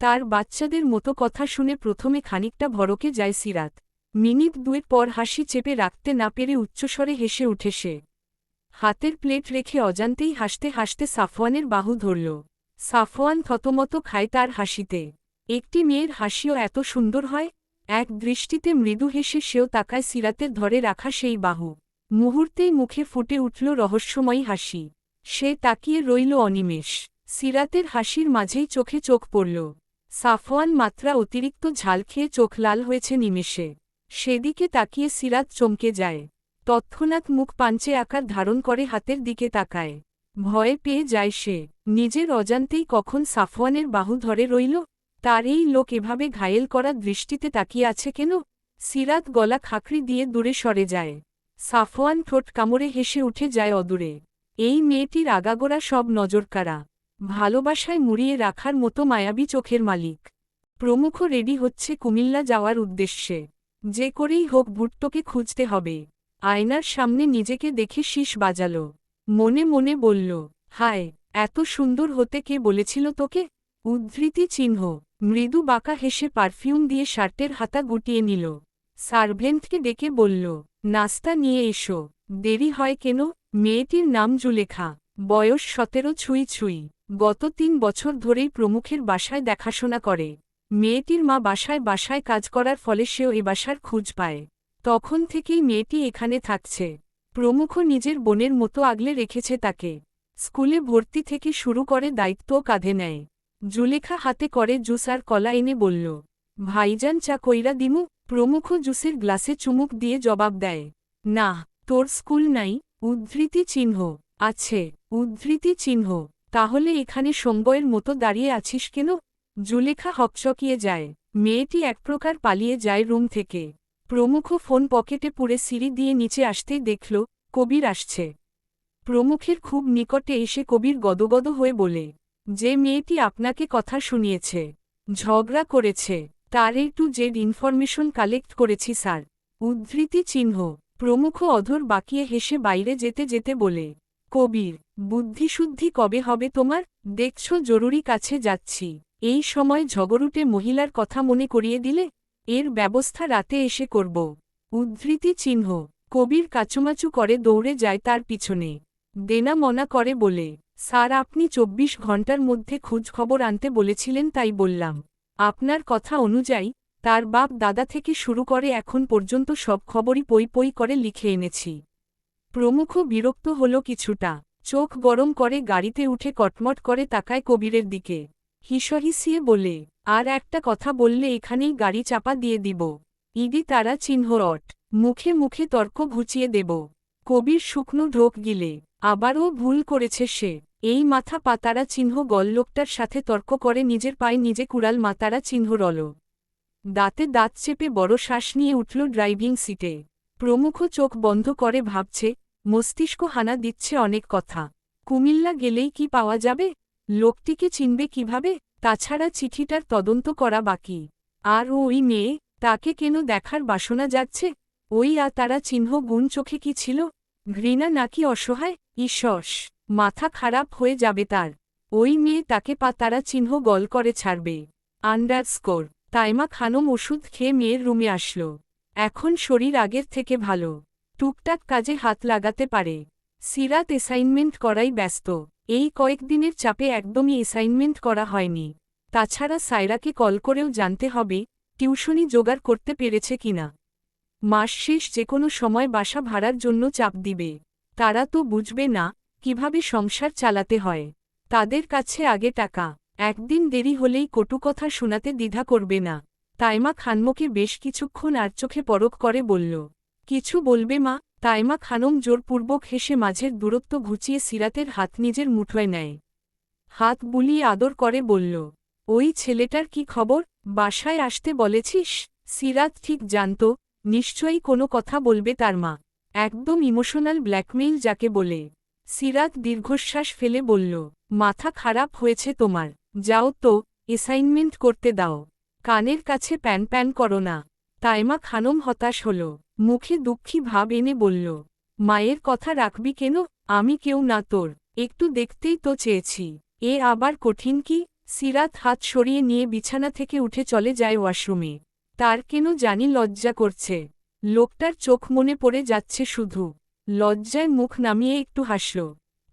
তার বাচ্চাদের মতো কথা শুনে প্রথমে খানিকটা ভড়কে যায় সিরাত। মিনিট ২ পর হাসি চেপে রাখতে না পেরে উচ্চস্বরে হেসে উঠে সে। হাতের প্লেট রেখে অজান্তেই হাসতে হাসতে সাফওয়ানের বাহু ধরল। সাফওয়ান থতমত খায় তার হাসিতে। একটি মেয়ের হাসিও এত সুন্দর হয়? এক দৃষ্টিতে মৃদু হেসে সেও তাকায় সিরাতের ধরে রাখা সেই বাহু। মুহূর্তেই মুখে ফুটে উঠল রহস্যময়ী হাসি। সে তাকিয়ে রইল অনিমেষ। সিরাতের হাসির মাঝেই চোখে চোখ পড়ল। সাফওয়ান মাত্রা অতিরিক্ত ঝাল খেয়ে চোখ লাল হয়েছে নিমেষে। সেদিকে তাকিয়ে সিরাত চমকে যায়। তৎক্ষণাৎ মুখ পাঞ্চে আকার ধারণ করে হাতের দিকে তাকায়। ভয়ে পেয়ে যায় সে। নিজের অজান্তেই কখন সাফওয়ানের বাহু ধরে রইল। তার এই লোক এভাবে ঘায়েল করা দৃষ্টিতে তাকিয়ে আছে কেন? সিরাত গলা খাকড়ি দিয়ে দূরে সরে যায়। সাফওয়ান ঠোঁট কামড়ে হেসে উঠে যায় অদূরে। এই মেয়েটির আগাগোড়া সব নজরকাড়া। ভালোবাসায় মুড়িয়ে রাখার মতো মায়াবী চোখের মালিক। প্রমুখ রেডি হচ্ছে কুমিল্লা যাওয়ার উদ্দেশ্যে। যে করেই হোক ভুট্টোকে খুঁজতে হবে। আয়নার সামনে নিজেকে দেখে শীষ বাজাল। মনে মনে বলল, হায়, এত সুন্দর হতে কে বলেছিল তোকে? উদ্ধৃতি চিহ্ন। মৃদু বাঁকা হেসে পারফিউম দিয়ে শার্টের হাতা গুটিয়ে নিল। সার্ভেন্টকে ডেকে বলল, নাস্তা নিয়ে এসো। দেরি হয় কেন? মেয়েটির নাম জুলেখা, বয়স 17 ছুঁই ছুঁই। গত 3 বছর ধরেই প্রমুখের বাসায় দেখাশোনা করে। মেয়েটির মা বাসায় বাসায় কাজ করার ফলে সেও এ বাসার খোঁজ পায়। তখন থেকেই মেয়েটি এখানে থাকছে। প্রমুখ নিজের বোনের মতো আগলে রেখেছে তাকে। স্কুলে ভর্তি থেকে শুরু করে দায়িত্বও কাঁধে নেয়। জুলেখা হাতে করে জুস আর কলা এনে বলল, ভাইজান চা কইরা দিমু? প্রমুখ জুসের গ্লাসে চুমুক দিয়ে জবাব দেয়, না, তোর স্কুল নাই? উদ্ধৃতি চিহ্ন। আছে। উদ্ধৃতি চিহ্ন। তাহলে এখানে সঙ্গয়ের মতো দাঁড়িয়ে আছিস কেন? জুলেখা হকচকিয়ে যায়। মেয়েটি এক প্রকার পালিয়ে যায় রুম থেকে। প্রমুখ ফোন পকেটে পুরে সিঁড়ি দিয়ে নিচে আসতেই দেখল, কবির আসছে। প্রমুখের খুব নিকটে এসে কবির গদগদ হয়ে বলে, যে মেয়েটি আপনাকে কথা শুনিয়েছে, ঝগড়া করেছে, তার টু জেড ইনফরমেশন কালেক্ট করেছি স্যার। উদ্ধৃতি চিহ্ন। প্রমুখ অধর বাকিয়ে হেসে বাইরে যেতে যেতে বলে, কবির, বুদ্ধিশুদ্ধি কবে হবে তোমার? দেখছ জরুরি কাছে যাচ্ছি, এই সময় ঝগড়ুটে মহিলার কথা মনে করিয়ে দিলে? এর ব্যবস্থা রাতে এসে করব। উদ্ধৃতি চিহ্ন। কবির কাচুমাচু করে দৌড়ে যায় তার পিছনে। দেনা মনা করে বলে, স্যার আপনি 24 ঘন্টার মধ্যে খোঁজখবর আনতে বলেছিলেন তাই বললাম। আপনার কথা অনুযায়ী তার বাপ দাদা থেকে শুরু করে এখন পর্যন্ত সব খবরই পই পই করে লিখে এনেছি। প্রমুখ বিরক্ত হল কিছুটা। চোখ গরম করে গাড়িতে উঠে কটমট করে তাকায় কবিরের দিকে। হিসহিসিয়ে বলে, আর একটা কথা বললে এখানেই গাড়ি চাপা দিয়ে দিব। ইডি তারা চিহ্ন রট। মুখে মুখে তর্ক ঘুচিয়ে দেব। কবির শুকনো ঢোক গিলে, আবারও ভুল করেছে সে। এই মাথা পাতারা চিহ্ন গল্লোকটার সাথে তর্ক করে নিজের পায়ে নিজে কুড়াল মাতারা চিহ্ন রল। দাঁতে দাঁত চেপে বড় শ্বাস নিয়ে উঠল ড্রাইভিং সিটে। প্রমুখ চোখ বন্ধ করে ভাবছে, মস্তিষ্ক হানা দিচ্ছে অনেক কথা। কুমিল্লা গেলেই কি পাওয়া যাবে? লোকটিকে চিনবে কিভাবে? তাছাড়া চিঠিটার তদন্ত করা বাকি। আর ওই মেয়ে, তাকে কেন দেখার বাসনা যাচ্ছে? ওই তারা চিহ্ন গুণ চোখে কি ছিল? ঘৃণা নাকি অসহায়? ঈশ্বস, মাথা খারাপ হয়ে যাবে তার। ওই মেয়ে তাকে তারা চিহ্ন গল করে ছাড়বে। আন্ডারস্কোর। তাইমা খানম ওষুধ খেয়ে মেয়ের রুমে আসল। এখন শরীর আগের থেকে ভালো। টুকটাক কাজে হাত লাগাতে পারে। সিরাত অ্যাসাইনমেন্ট করাই ব্যস্ত। এই কয়েকদিনের চাপে একদমই অ্যাসাইনমেন্ট করা হয়নি। তাছাড়া সায়রাকে কল করেও জানতে হবে টিউশনি জোগাড় করতে পেরেছে কিনা। মাস শেষ যে কোনো সময় বাসা ভাড়ার জন্য চাপ দিবে। তারা তো বুঝবে না কিভাবে সংসার চালাতে হয়। তাদের কাছে আগে টাকা। একদিন দেরি হলেই কটু কথা শোনাতে দ্বিধা করবে না। তাইমা খানমকে বেশ কিছুক্ষণ আর চোখে পরখ করে বলল, কিছু বলবে মা? তাইমা খানম জোরপূর্বক হেসে মাঝের দূরত্ব ঘুচিয়ে সিরাতের হাত নিজের মুঠোয় নেয়। হাত বুলিয়ে আদর করে বলল, ওই ছেলেটার কি খবর? বাসায় আসতে বলেছিস? সিরাত ঠিক জানত নিশ্চয়ই কোনো কথা বলবে তার মা। একদম ইমোশনাল ব্ল্যাকমেইল যাকে বলে। সিরাত দীর্ঘশ্বাস ফেলে বলল, মাথা খারাপ হয়েছে তোমার? যাও তো, অ্যাসাইনমেন্ট করতে দাও। কানের কাছে প্যান প্যান করো না। তাইমা খানম হতাশ হল। মুখে দুঃখী ভাব এনে বলল, মায়ের কথা রাখবি কেন? আমি কেউ না তোর। একটু দেখতেই তো চেয়েছি। এ আবার কঠিন কি? সিরাত হাত সরিয়ে নিয়ে বিছানা থেকে উঠে চলে যায় ওয়াশরুমে। তার কেন জানি লজ্জা করছে। লোকটার চোখ মনে পড়ে যাচ্ছে শুধু। লজ্জায় মুখ নামিয়ে একটু হাসল।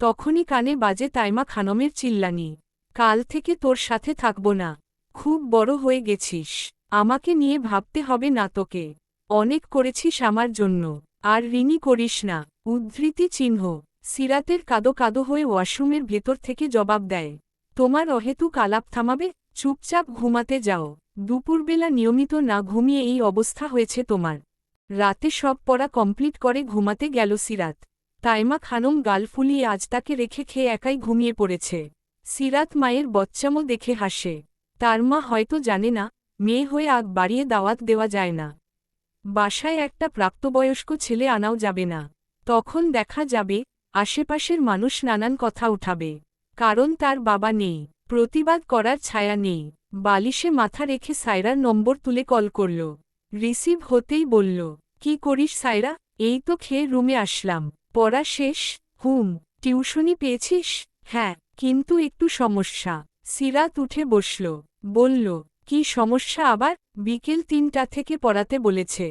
তখনই কানে বাজে তাইমা খানমের চিল্লানি, কাল থেকে তোর সাথে থাকব না। খুব বড় হয়ে গেছিস। আমাকে নিয়ে ভাবতে হবে না তোকে। অনেক করেছিস আমার জন্য, আর ঋণী করিস না। উদ্ধৃতি চিহ্ন। সিরাতের কাদো কাদো হয়ে ওয়াশরুমের ভেতর থেকে জবাব দেয়, তোমার অহেতুক আলাপ থামাবে? চুপচাপ ঘুমাতে যাও। দুপুরবেলা নিয়মিত না ঘুমিয়ে এই অবস্থা হয়েছে তোমার। রাতে সব পড়া কমপ্লিট করে ঘুমাতে গেল সিরাত। তাইমা খানম গাল ফুলিয়ে আজ তাকে রেখে খেয়ে একাই ঘুমিয়ে পড়েছে। সিরাত মায়ের বচ্চামো দেখে হাসে। তার মা হয়তো জানে না মেয়ে হয়ে আগ বাড়িয়ে দাওয়াত দেওয়া যায় না। বাসায় একটা প্রাপ্তবয়স্ক ছেলে আনাও যাবে না। তখন দেখা যাবে আশেপাশের মানুষ নানান কথা উঠাবে। কারণ তার বাবা নেই। প্রতিবাদ করার ছায়া নেই। বালিশে মাথা রেখে সায়রার নম্বর তুলে কল করল। রিসিভ হতেই বলল, কি করিস সায়রা? এই তো খেয়ে রুমে আসলাম। পড়া শেষ? টিউশনি পেয়েছিস? হ্যাঁ, কিন্তু একটু সমস্যা। সিরাত উঠে বসল। বলল, কি সমস্যা আবার? বিকেল ৩টা থেকে পড়াতে বলেছে।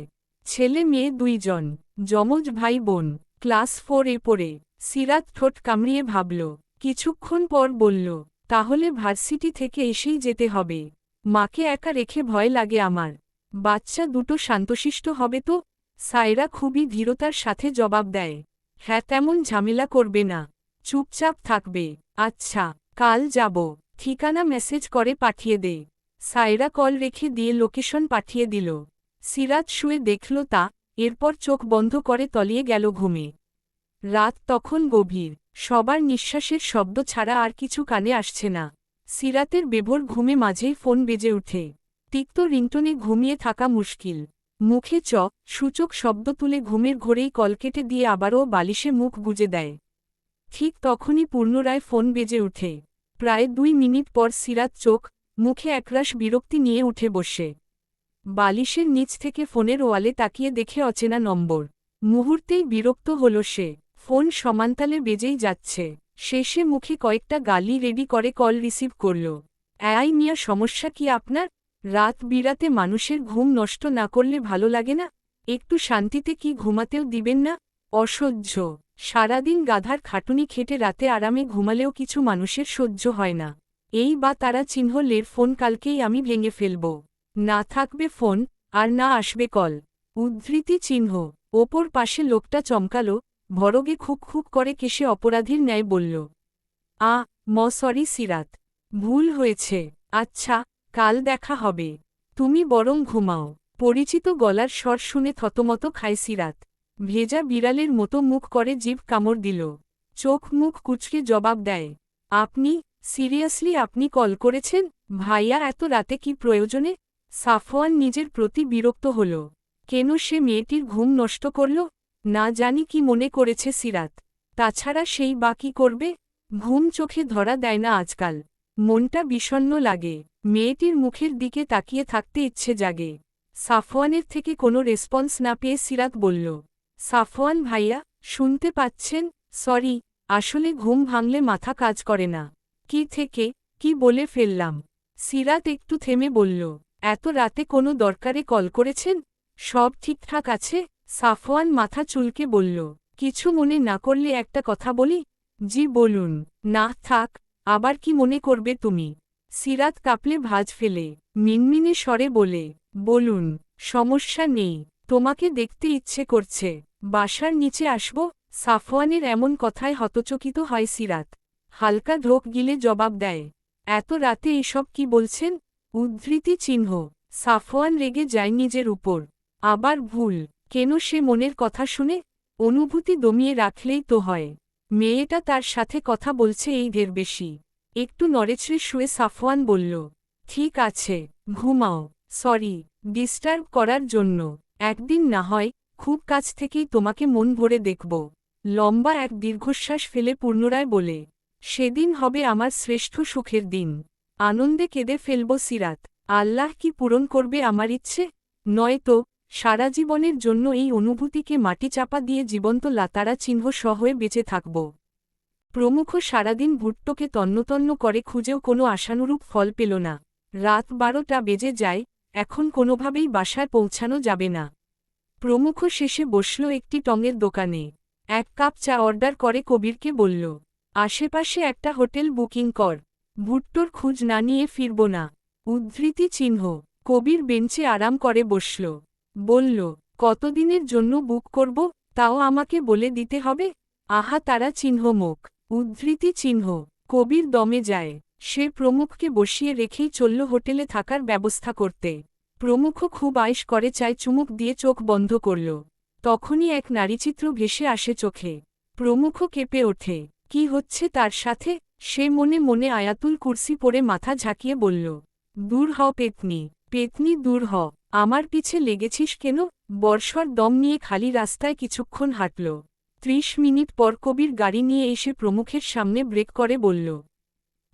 ছেলে মেয়ে ২ জন, যমজ ভাই বোন, ক্লাস 4-এ পড়ে। সিরাত ঠোঁট কামড়িয়ে ভাবল। কিছুক্ষণ পর বলল, তাহলে ভার্সিটি থেকে এসেই যেতে হবে। মাকে একা রেখে ভয় লাগে আমার। বাচ্চা দুটো শান্তশিষ্ট হবে তো? সায়রা খুবই ধীরতার সাথে জবাব দেয়, হ্যাঁ, তেমন ঝামেলা করবে না, চুপচাপ থাকবে। আচ্ছা, কাল যাব। ঠিকানা মেসেজ করে পাঠিয়ে দে। সায়রা কল রেখে দিয়ে লোকেশন পাঠিয়ে দিল। সিরাত শুয়ে দেখল তা, এরপর চোখ বন্ধ করে তলিয়ে গেল ঘুমে। রাত তখন গভীর, সবার নিঃশ্বাসের শব্দ ছাড়া আর কিছু কানে আসছে না। সিরাতের বেভোর ঘুমে মাঝেই ফোন বেজে ওঠে। তিক্ত রিংটনে ঘুমিয়ে থাকা মুশকিল। মুখে সূচক শব্দ তুলে ঘুমের ঘোরেই কল কেটে দিয়ে আবারও বালিশে মুখ গুজে দেয়। ঠিক তখনই পূর্ণরায় ফোন বেজে ওঠে। প্রায় ২ মিনিট পর সিরাত চোখ মুখে একরাশ বিরক্তি নিয়ে উঠে বসে। বালিশের নিচ থেকে ফোনের ওয়ালে তাকিয়ে দেখে অচেনা নম্বর। মুহূর্তেই বিরক্ত হল সে। ফোন সমান্তালে বেজেই যাচ্ছে। শেষে মুখে কয়েকটা গালি রেডি করে কল রিসিভ করল। মিয়া, সমস্যা কি আপনার? রাত বিরাতে মানুষের ঘুম নষ্ট না করলে ভালো লাগে না? একটু শান্তিতে কি ঘুমাতেও দিবেন না? অসহ্য। সারাদিন গাধার খাটুনি খেটে রাতে আরামে ঘুমালেও কিছু মানুষের সহ্য হয় না। এই বা তারা চিহ্নলের ফোন কালকেই আমি ভেঙে ফেলব। না থাকবে ফোন, আর না আসবে কল। উদ্ধৃতি চিহ্ন। ওপর পাশে লোকটা চমকালো, ভরগে খুক খুক করে কেশে অপরাধীর ন্যায় বলল, সরি সিরাত, ভুল হয়েছে। আচ্ছা, কাল দেখা হবে। তুমি বরং ঘুমাও। পরিচিত গলার স্বর শুনে থতমত খায় সিরাত। ভেজা বিড়ালের মতো মুখ করে জিভ কামড় দিল। চোখ মুখ কুচকে জবাব দেয়, আপনি, সিরিয়াসলি আপনি কল করেছেন? ভাইয়া, এত রাতে কি প্রয়োজনে? সাফওয়ান নিজের প্রতি বিরক্ত হল। কেন সে মেয়েটির ঘুম নষ্ট করল? না জানি কি মনে করেছে সিরাত। তাছাড়া সেই বা কি করবে? ঘুম চোখে ধরা দেয় না আজকাল। মনটা বিষণ্ণ লাগে। মেয়েটির মুখের দিকে তাকিয়ে থাকতে ইচ্ছে জাগে। সাফওয়ানের থেকে কোনো রেসপন্স না পেয়ে সিরাত বলল, সাফওয়ান ভাইয়া, শুনতে পাচ্ছেন? সরি, আসলে ঘুম ভাঙলে মাথা কাজ করে না। কি বলে ফেললাম? সিরাত একটু থেমে বলল, এত রাতে কোনো দরকারে কল করেছেন? সব ঠিকঠাক আছে? সাফওয়ান মাথা চুলকে বলল, কিছু মনে না করলে একটা কথা বলি? জি বলুন। না থাক, আবার কি মনে করবে তুমি? সিরাত কাঁপলে ভাঁজ ফেলে মিনমিনে স্বরে বলে, বলুন। সমস্যা নেই, তোমাকে দেখতে ইচ্ছে করছে। বাসার নিচে আসব? সাফওয়ানের এমন কথায় হতচকিত হয় সিরাত। হালকা ঢোক গিলে জবাব দেয়, এত রাতে এসব কি বলছেন? উদ্ধৃতি চিহ্ন। সাফওয়ান রেগে যায় নিজের উপর। আবার ভুল। কেন সে মনের কথা শুনে? অনুভূতি দমিয়ে রাখলেই তো হয়। মেয়েটা তার সাথে কথা বলছে এই ঢের বেশি। একটু নড়েচড়ে শুয়ে সাফওয়ান বলল, ঠিক আছে, ঘুমাও। সরি, ডিস্টার্ব করার জন্য। একদিন না হয়, খুব কাছ থেকেই তোমাকে মন ভরে দেখব। লম্বা এক দীর্ঘশ্বাস ফেলে পূর্ণরায় বলে, সেদিন হবে আমার শ্রেষ্ঠ সুখের দিন। আনন্দে কেঁদে ফেলব সিরাত। আল্লাহ কি পূরণ করবে আমার ইচ্ছে? নয়তো সারা জীবনের জন্য এই অনুভূতিকে মাটি চাপা দিয়ে জীবন্ত লাতারা চিহ্ন সহয়ে বেঁচে থাকব। প্রমুখ সারাদিন ভুট্টোকে তন্নতন্ন করে খুঁজেও কোনো আশানুরূপ ফল পেল না। রাত 12টা বেজে যায়, এখন কোনোভাবেই বাসায় পৌঁছানো যাবে না। প্রমুখ শেষে বসল একটি টঙের দোকানে। 1 কাপ চা অর্ডার করে কবিরকে বলল, আশেপাশে একটা হোটেল বুকিং কর। ভুট্টোর খোঁজ না নিয়ে ফিরব না। উদ্ধৃতি চিহ্ন। কবির বেঞ্চে আরাম করে বসল। বলল, কতদিনের জন্য বুক করব, তাও আমাকে বলে দিতে হবে? আহা তারা চিহ্ন মুখ। উদ্ধৃতি চিহ্ন। কবির দমে যায়। সে প্রমুখকে বসিয়ে রেখেই চলল হোটেলে থাকার ব্যবস্থা করতে। প্রমুখ খুব আয়েশ করে চায় চুমুক দিয়ে চোখ বন্ধ করল। তখনই এক নারীচিত্র ভেসে আসে চোখে। প্রমুখ কেঁপে ওঠে। কি হচ্ছে তার সাথে? সে মনে মনে আয়াতুল কুরসি পড়ে মাথা ঝাঁকিয়ে বলল, দূর হ পেতনি, পেতনি দূর হ। আমার পিছে লেগেছিস কেন? বর্ষর দম নিয়ে খালি রাস্তায় কিছুক্ষণ হাঁটল। 30 মিনিট পর কবির গাড়ি নিয়ে এসে প্রমুখের সামনে ব্রেক করে বলল,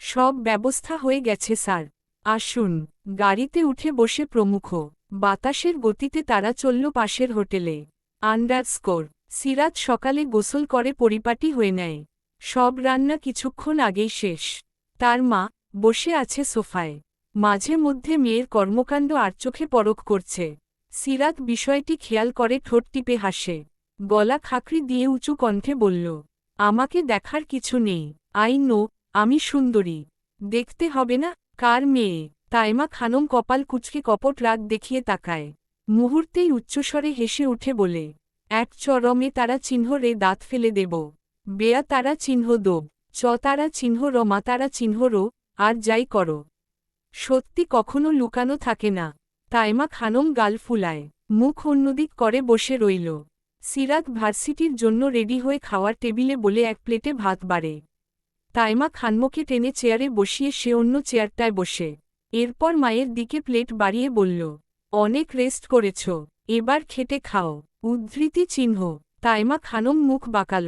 সব ব্যবস্থা হয়ে গেছে স্যার। আসুন। গাড়িতে উঠে বসে প্রমুখ। বাতাসের গতিতে তারা চলল পাশের হোটেলে। আন্ডারস্কোর। সিরাত সকালে গোসল করে পরিপাটি হয়ে নেয়। সব রান্না কিছুক্ষণ আগেই শেষ। তার মা বসে আছে সোফায়। মাঝে মধ্যে মেয়ের কর্মকাণ্ড আর চোখে পরখ করছে। সিরাত বিষয়টি খেয়াল করে ঠোঁট টিপে হাসে। গলা খাকড়ি দিয়ে উঁচু কণ্ঠে বলল, আমাকে দেখার কিছু নেই। আই নো, আমি সুন্দরী। দেখতে হবে না? কার মেয়ে? তাইমা খানম কপাল কুঁচকে কপট রাগ দেখিয়ে তাকায়। মুহূর্তেই উচ্চস্বরে হেসে উঠে বলে, এক চরমে তারা চিহ্ন রে দাঁত ফেলে দেব। বেয়া তারা চিহ্ন দোব। চ তারা চিহ্ন র মা তারা চিহ্ন রো, আর যাই করো। সত্যি কখনো লুকানো থাকে না। তাইমা খানম গাল ফুলায়, মুখ অন্যদিক করে বসে রইল। সিরাত ভার্সিটির জন্য রেডি হয়ে খাওয়ার টেবিলে বলে এক প্লেটে ভাত বাড়ে। তাইমা খানমকে টেনে চেয়ারে বসিয়ে সে অন্য চেয়ারটায় বসে। এরপর মায়ের দিকে প্লেট বাড়িয়ে বলল, অনেক রেস্ট করেছ, এবার খেটে খাও। উদ্ধৃতি চিহ্ন। তাইমা খানম মুখ বাঁকাল,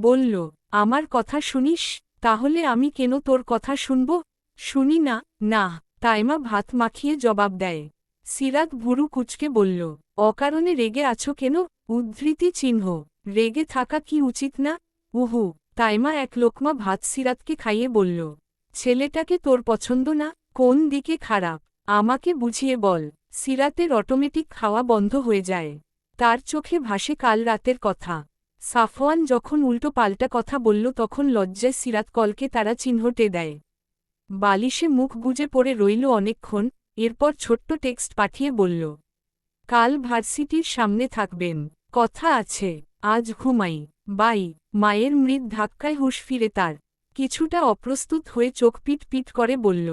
বলল, আমার কথা শুনিস? তাহলে আমি কেন তোর কথা শুনব? শুনি না। না। তাইমা ভাত মাখিয়ে জবাব দেয়। সিরাত ভুরু কুচকে বলল, অকারণে রেগে আছো কেন? উদ্ধৃতি চিহ্ন। রেগে থাকা কি উচিত না? উহু। তাইমা এক লোকমা ভাত সিরাতকে খাইয়ে বলল, ছেলেটাকে তোর পছন্দ না? কোন দিকে খারাপ? আমাকে বুঝিয়ে বল। সিরাতের অটোমেটিক খাওয়া বন্ধ হয়ে যায়। তার চোখে ভাসে কাল রাতের কথা। সাফওয়ান যখন উল্টো পাল্টা কথা বলল তখন লজ্জায় সিরাত কলকে তারা চিহ্নটে দেয়। বালিশে মুখ গুজে পড়ে রইল অনেকক্ষণ, এরপর ছোট্ট টেক্সট পাঠিয়ে বলল, কাল ভার্সিটির সামনে থাকবেন। কথা আছে। আজ ঘুমাই। বাই। মায়ের মৃদ ধাক্কায় হুঁশ ফিরে তার। কিছুটা অপ্রস্তুত হয়ে চোখ পিট পিট করে বলল,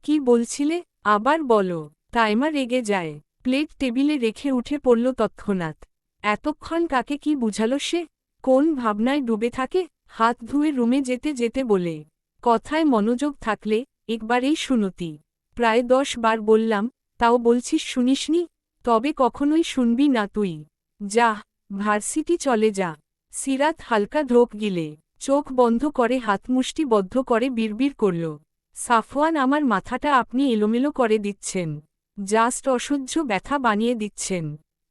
কি বলছিলে? আবার বলো। তাইমা রেগে যায়। প্লেট টেবিলে রেখে উঠে পড়ল তৎক্ষণাৎ। এতক্ষণ কাকে কি বুঝালো সে? কোন ভাবনায় ডুবে থাকে? হাত ধুয়ে রুমে যেতে যেতে বলে, কথায় মনোযোগ থাকলে একবারেই শুনতি। প্রায় 10 বার বললাম, তাও বলছিস শুনিসনি? তবে কখনোই শুনবি না তুই। যা, ভার্সিটি চলে যা। সিরাত হালকা ঢোক গিলে চোখ বন্ধ করে হাতমুষ্টি বদ্ধ করে বিড়বিড় করল, সাফওয়ান আমার মাথাটা আপনি এলোমেলো করে দিচ্ছেন। জাস্ট অসহ্য ব্যথা বানিয়ে দিচ্ছেন।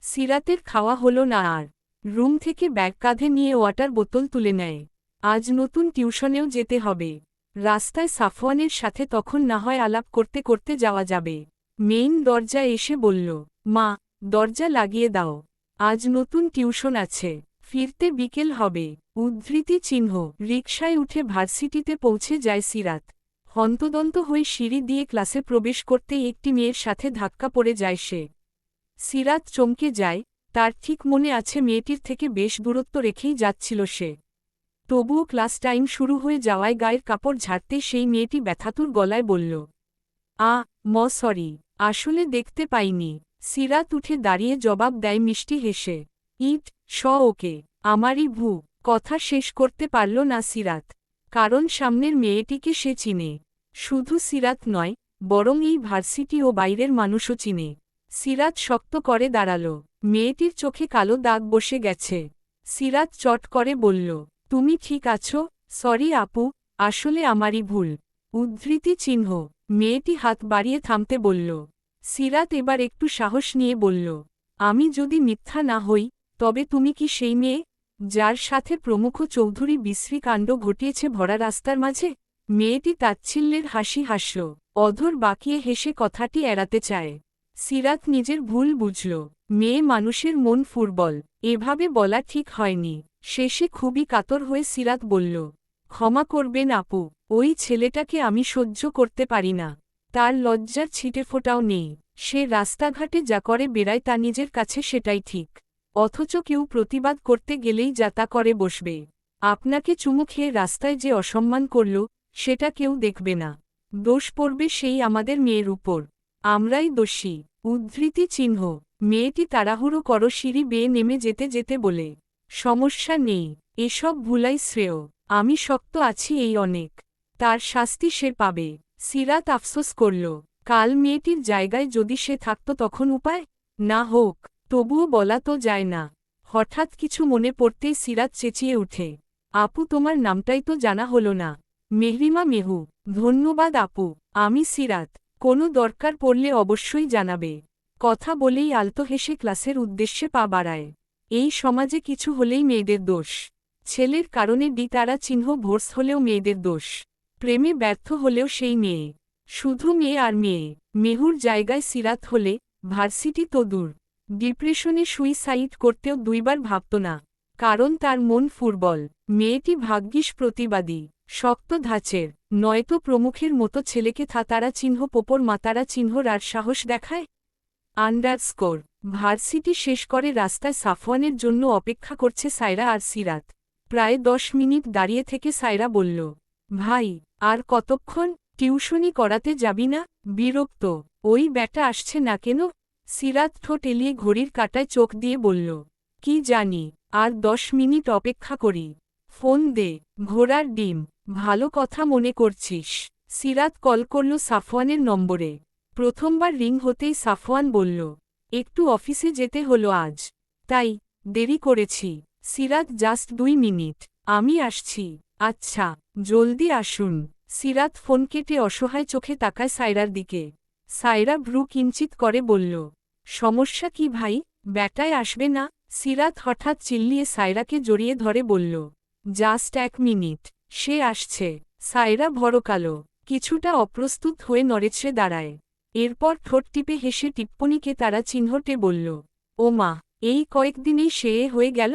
সিরাতের খাওয়া হলো না আর। রুম থেকে ব্যাগ কাঁধে নিয়ে ওয়াটার বোতল তুলে নেয়। আজ নতুন টিউশনেও যেতে হবে। রাস্তায় সাফওয়ানের সাথে তখন না হয় আলাপ করতে করতে যাওয়া যাবে। মেইন দরজা এসে বলল, মা, দরজা লাগিয়ে দাও। আজ নতুন টিউশন আছে। ফিরতে বিকেল হবে। উদ্ধৃতি চিহ্ন। রিকশায় উঠে ভার্সিটিতে পৌঁছে যায় সিরাত। হন্তদন্ত হয়ে সিঁড়ি দিয়ে ক্লাসে প্রবেশ করতে একটি মেয়ের সাথে ধাক্কা পড়ে যায় সে। সিরাত চমকে যায়, তার ঠিক মনে আছে মেয়েটির থেকে বেশ দূরত্ব রেখেই যাচ্ছিল সে। তবুও ক্লাস টাইম শুরু হয়ে যাওয়ায় গায়ের কাপড় ঝাড়তে সেই মেয়েটি ব্যথাতুর গলায় বলল, সরি, আসলে দেখতে পাইনি। সিরাত উঠে দাঁড়িয়ে জবাব দেয় মিষ্টি হেসে, ইট ওকে, আমারই ভু। কথা শেষ করতে পারল না সিরাত। কারণ সামনের মেয়েটিকে সে চিনে। শুধু সিরাত নয়, বরং এই ভার্সিটি ও বাইরের মানুষও চিনে। সিরাত শক্ত করে দাঁড়াল। মেয়েটির চোখে কালো দাগ বসে গেছে। সিরাত চট করে বলল, তুমি ঠিক আছো? সরি আপু, আসলে আমারই ভুল। উদ্ধৃতি চিহ্ন। মেয়েটি হাত বাড়িয়ে থামতে বলল। সিরাত এবার একটু সাহস নিয়ে বলল, আমি যদি মিথ্যা না হই, তবে তুমি কি সেই মেয়ে যার সাথে প্রমুখ চৌধুরী বিশ্রী কাণ্ড ঘটিয়েছে ভরা রাস্তার মাঝে? মেয়েটি তাচ্ছিল্যের হাসি হাসল, অধর বাঁকিয়ে হেসে কথাটি এড়াতে চায়। সিরাত নিজের ভুল বুঝল। মেয়ে মানুষের মন ফুরবল, এভাবে বলা ঠিক হয়নি। শেষে খুবই কাতর হয়ে সিরাত বলল, ক্ষমা করবেন আপু, ওই ছেলেটাকে আমি সহ্য করতে পারি না। তার লজ্জার ছিটেফোঁটাও নেই। সে রাস্তাঘাটে যা করে বেড়ায় তা নিজের কাছে সেটাই ঠিক। অথচ কেউ প্রতিবাদ করতে গেলেই যা তা করে বসবে। আপনাকে চুমু খেয়ে রাস্তায় যে অসম্মান করল, সেটা কেউ দেখবে না। দোষ পড়বে সেই আমাদের মেয়ের উপর। আমরাই দোষী। উদ্ধৃতি চিহ্ন। মেয়েটি তাড়াহুড়ো করো সিঁড়ি বেয়ে নেমে যেতে যেতে বলে, সমস্যা নেই, এসব ভুলাই শ্রেয়। আমি শক্ত আছি এই অনেক। তার শাস্তি সে পাবে। সিরাত আফসোস করল, কাল মেয়েটির জায়গায় যদি সে থাকত তখন উপায় না হোক, তবুও বলা তো যায় না। হঠাৎ কিছু মনে পড়তেই সিরাত চেঁচিয়ে উঠে, আপু তোমার নামটাই তো জানা হলো না। মেহরিমা মেহু। ধন্যবাদ আপু, আমি সিরাত। কোনো দরকার পড়লে অবশ্যই জানাবে। কথা বলেই আলতো হেসে ক্লাসের উদ্দেশ্যে পা বাড়ায়। এই সমাজে কিছু হলেই মেয়েদের দোষ। ছেলের কারণে তারা চিহ্ন ভোর্স হলেও মেয়েদের দোষ। প্রেমে ব্যর্থ হলেও সেই মেয়ে। শুধু মেয়ে আর মেয়ে। মেহুর জায়গায় সিরাত হলে, ভার্সিটি তো দূর, ডিপ্রেশনে সুইসাইড করতেও দুইবার ভাবত না। কারণ তার মন ফুটবল। মেয়েটি ভাগ্যিস প্রতিবাদী, শক্ত ধাঁচের, নয়তো প্রমুখের মতো ছেলেকে তারা চিহ্ন পোপর মাতারা চিহ্নর আর সাহস দেখায়। আন্ডারস্কোর। ভার্সিটি শেষ করে রাস্তায় সাফওয়ানের জন্য অপেক্ষা করছে সায়রা আর সিরাত। প্রায় 10 মিনিট দাঁড়িয়ে থেকে সায়রা বলল, ভাই, আর কতক্ষণ? টিউশনি করাতে যাবি না? বিরক্ত। ওই ব্যাটা আসছে না কেন? সিরাত ঠোঁট এলিয়ে ঘড়ির কাঁটায় চোখ দিয়ে বলল, কি জানি, আর 10 মিনিট অপেক্ষা করি। ফোন দে। ঘোড়ার ডিম। ভালো কথা মনে করছিস। সিরাত কল করল সাফওয়ানের নম্বরে। প্রথমবার রিং হতেই সাফওয়ান বলল, একটু অফিসে যেতে হলো আজ, তাই দেরি করেছি। সিরাত জাস্ট 2 মিনিট, আমি আসছি। আচ্ছা, জলদি আসুন। সিরাত ফোন কেটে অসহায় চোখে তাকায় সায়রার দিকে। সায়রা ভ্রু কিঞ্চিত করে বলল, সমস্যা কি ভাই? ব্যাটায় আসবে না? সিরাত হঠাৎ চিল্লিয়ে সায়রাকে জড়িয়ে ধরে বলল, জাস্ট 1 মিনিট, সে আসছে। সায়রা ভরকালো, কিছুটা অপ্রস্তুত হয়ে নড়েছে দাঁড়ায়। এরপর ঠোঁট টিপে হেসে টিপ্পনিকে তারা চিহ্নটে বলল, ও মা, এই কয়েকদিনেই সে হয়ে গেল?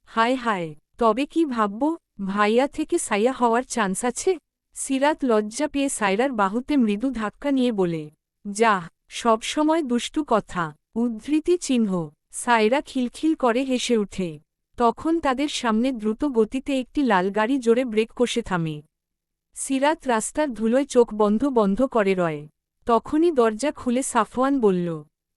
হায় হায়, তবে কি ভাবব? ভাইয়া থেকে সাইয়া হওয়ার চান্স আছে? সিরাত লজ্জা পেয়ে সায়রার বাহুতে মৃদু ধাক্কা নিয়ে বলে, যা, সবসময় দুষ্টু কথা। উদ্ধৃতি চিহ্ন। সায়রা খিলখিল করে হেসে উঠে। তখন তাদের সামনে দ্রুত গতিতে একটি লাল গাড়ি জোরে ব্রেক কষে থামে। সিরাত রাস্তার ধুলোয় চোখ বন্ধ বন্ধ করে রয়। তখনই দরজা খুলে সাফওয়ান বলল,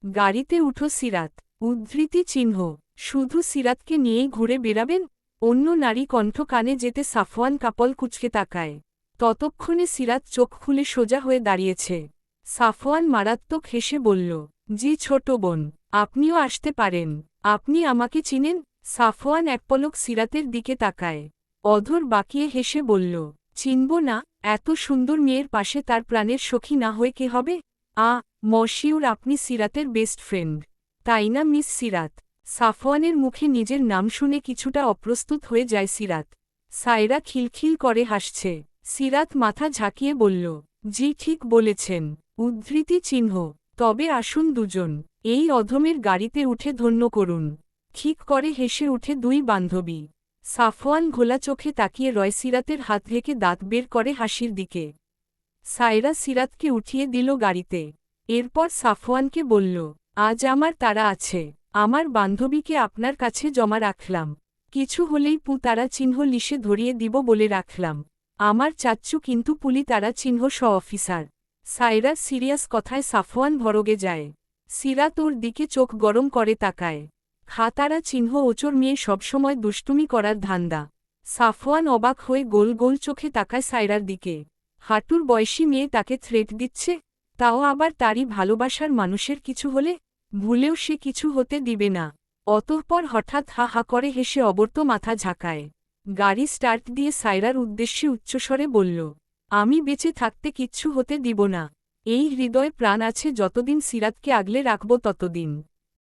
গাড়িতে উঠো সিরাত। উদ্ধৃতি চিহ্ন। শুধু সিরাতকে নিয়েই ঘুরে বেড়াবেন? অন্য নারী কণ্ঠ কানে যেতে সাফওয়ান কাপল কুচকে তাকায়। ততক্ষণে সিরাত চোখ খুলে সোজা হয়ে দাঁড়িয়েছে। সাফওয়ান মারাত্মক হেসে বলল, জি ছোট বোন, আপনিও আসতে পারেন। আপনি আমাকে চিনেন? সাফওয়ান এক পলক সিরাতের দিকে তাকায়। অধর বাঁকিয়ে হেসে বলল, চিনব না? এত সুন্দর মেয়ের পাশে তার প্রাণের সখী না হয়ে কে হবে? মশিউর আপনি সিরাতের বেস্ট ফ্রেন্ড, তাই না মিস সিরাত? সাফওয়ানের মুখে নিজের নাম শুনে কিছুটা অপ্রস্তুত হয়ে যায় সিরাত। সায়রা খিলখিল করে হাসছে। সিরাত মাথা ঝাঁকিয়ে বলল, জি ঠিক বলেছেন। উদ্ধৃতি চিহ্ন। তবে আসুন দুজন, এই অধমের গাড়িতে উঠে ধন্য করুন। ঠিক করে হেসে উঠে দুই বান্ধবী। সাফওয়ান ঘোলা চোখে তাকিয়ে রয় সিরাতের হাত থেকে দাঁত বের করে হাসির দিকে। সায়রা সিরাতকে উঠিয়ে দিল গাড়িতে। এরপর সাফওয়ানকে বলল, আজ আমার তাড়া আছে। আমার বান্ধবীকে আপনার কাছে জমা রাখলাম। কিছু হলেই তারা চিহ্ন লিসে ধরিয়ে দিব বলে রাখলাম। আমার চাচ্চু কিন্তু তারা চিহ্ন অফিসার। সায়রার সিরিয়াস কথায় সাফওয়ান ভরগে যায়। সিরাত ওর দিকে চোখ গরম করে তাকায়। তারা চিহ্ন ওচর মেয়ে সবসময় দুষ্টুমি করার ধান্দা। সাফওয়ান অবাক হয়ে গোল গোল চোখে তাকায় সায়রার দিকে। হাঁটুর বয়সী মেয়ে তাকে থ্রেট দিচ্ছে, তাও আবার তারই ভালোবাসার মানুষের কিছু হলে ভুলেও সে কিছু হতে দিবে না। অতঃপর হঠাৎ হা হা করে হেসে অবর্ত মাথা ঝাঁকায়। গাড়ি স্টার্ট দিয়ে সায়রার উদ্দেশ্যে উচ্চস্বরে বলল, আমি বেঁচে থাকতে কিচ্ছু হতে দিব না। এই হৃদয়ে প্রাণ আছে যতদিন সিরাতকে আগলে রাখব ততদিন।